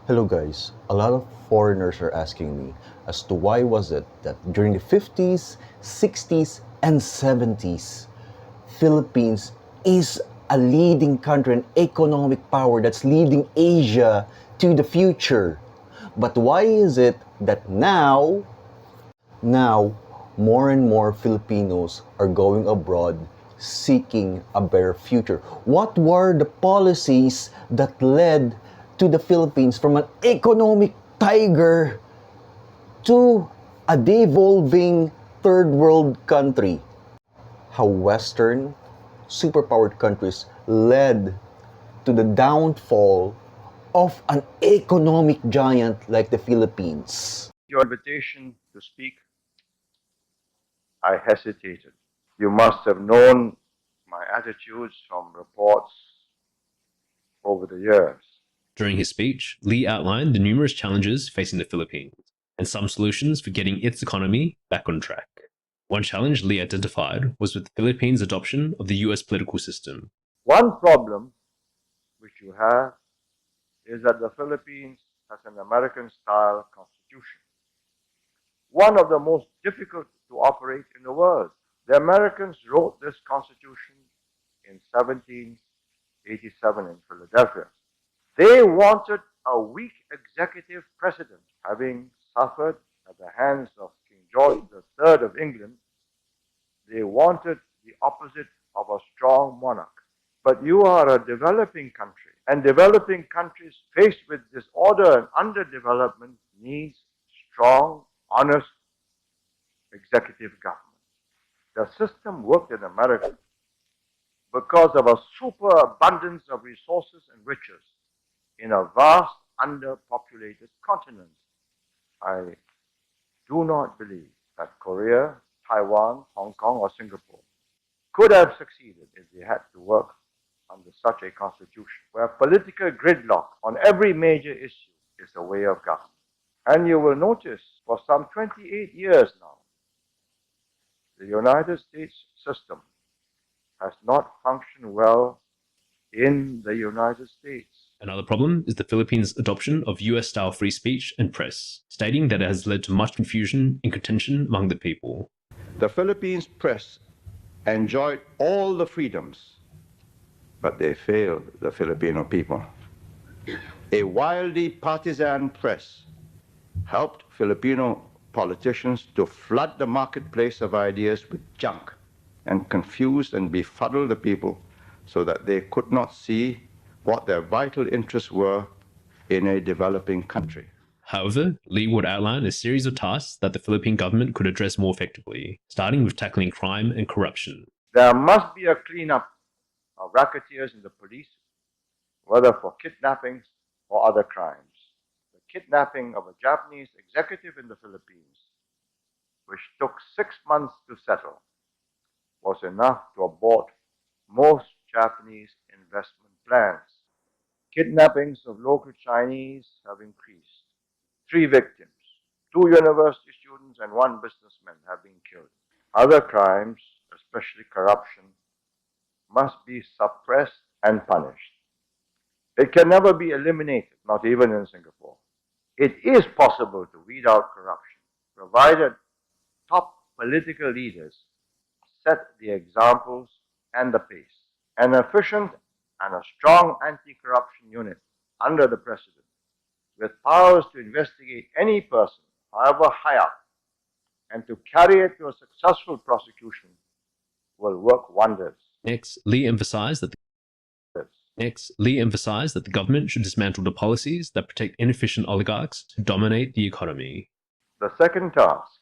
Hello guys. A lot of foreigners are asking me as to why was it that during the 50s, 60s, and 70s, Philippines is a leading country, an economic power that's leading Asia to the future. But why is it that now more and more Filipinos are going abroad seeking a better future? What were the policies that led to the Philippines from an economic tiger to a devolving third world country? How Western superpowered countries led to the downfall of an economic giant like the Philippines. Your invitation to speak, I hesitated. You must have known my attitudes from reports over the years. During his speech, Lee outlined the numerous challenges facing the Philippines and some solutions for getting its economy back on track. One challenge Lee identified was with the Philippines' adoption of the US political system. One problem which you have is that the Philippines has an American style constitution, one of the most difficult to operate in the world. The Americans wrote this constitution in 1787 in Philadelphia. They wanted a weak executive president, having suffered at the hands of King George III of England. They wanted the opposite of a strong monarch. But you are a developing country, and developing countries faced with disorder and underdevelopment needs strong, honest executive government. The system worked in America because of a superabundance of resources and riches in a vast, underpopulated continent. I do not believe that Korea, Taiwan, Hong Kong, or Singapore could have succeeded if they had to work under such a constitution, where political gridlock on every major issue is the way of government. And you will notice for some 28 years now, the United States system has not functioned well in the United States. Another problem is the Philippines' adoption of US style free speech and press, stating that it has led to much confusion and contention among the people. The Philippines press enjoyed all the freedoms, but they failed the Filipino people. A wildly partisan press helped Filipino politicians to flood the marketplace of ideas with junk and confuse and befuddle the people so that they could not see what their vital interests were in a developing country. However, Lee would outline a series of tasks that the Philippine government could address more effectively, starting with tackling crime and corruption. There must be a cleanup of racketeers in the police, whether for kidnappings or other crimes. The kidnapping of a Japanese executive in the Philippines, which took 6 months to settle, was enough to abort most Japanese investment plans. Kidnappings of local Chinese have increased. 3 victims, 2 university students, and 1 businessman have been killed. Other crimes, especially corruption, must be suppressed and punished. It can never be eliminated, not even in Singapore. It is possible to weed out corruption, provided top political leaders set the examples and the pace. An efficient and a strong anti-corruption unit under the President, with powers to investigate any person, however high up, and to carry it to a successful prosecution, will work wonders. Next, Lee emphasized that the government should dismantle the policies that protect inefficient oligarchs who dominate the economy. The second task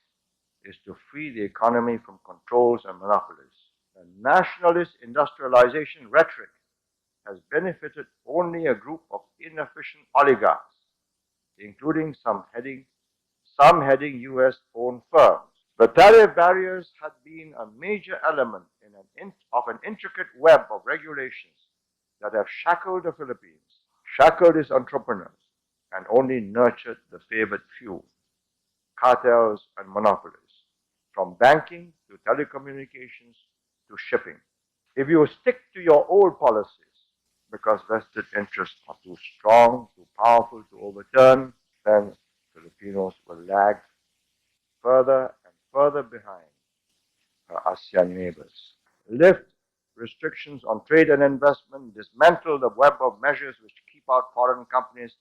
is to free the economy from controls and monopolies. The nationalist industrialization rhetoric has benefited only a group of inefficient oligarchs, including some heading US-owned firms. The tariff barriers had been a major element of an intricate web of regulations that have shackled the Philippines, shackled its entrepreneurs, and only nurtured the favored few, cartels and monopolies, from banking to telecommunications to shipping. If you stick to your old policies, because vested interests are too strong, too powerful to overturn, then Filipinos will lag further and further behind her ASEAN neighbors. Lift restrictions on trade and investment, dismantle the web of measures which keep out foreign companies,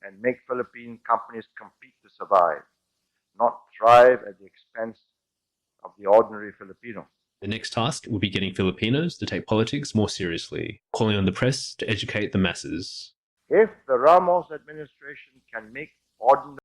and make Philippine companies compete to survive, not thrive at the expense of the ordinary Filipino. The next task will be getting Filipinos to take politics more seriously, calling on the press to educate the masses. If the Ramos administration can make ordinary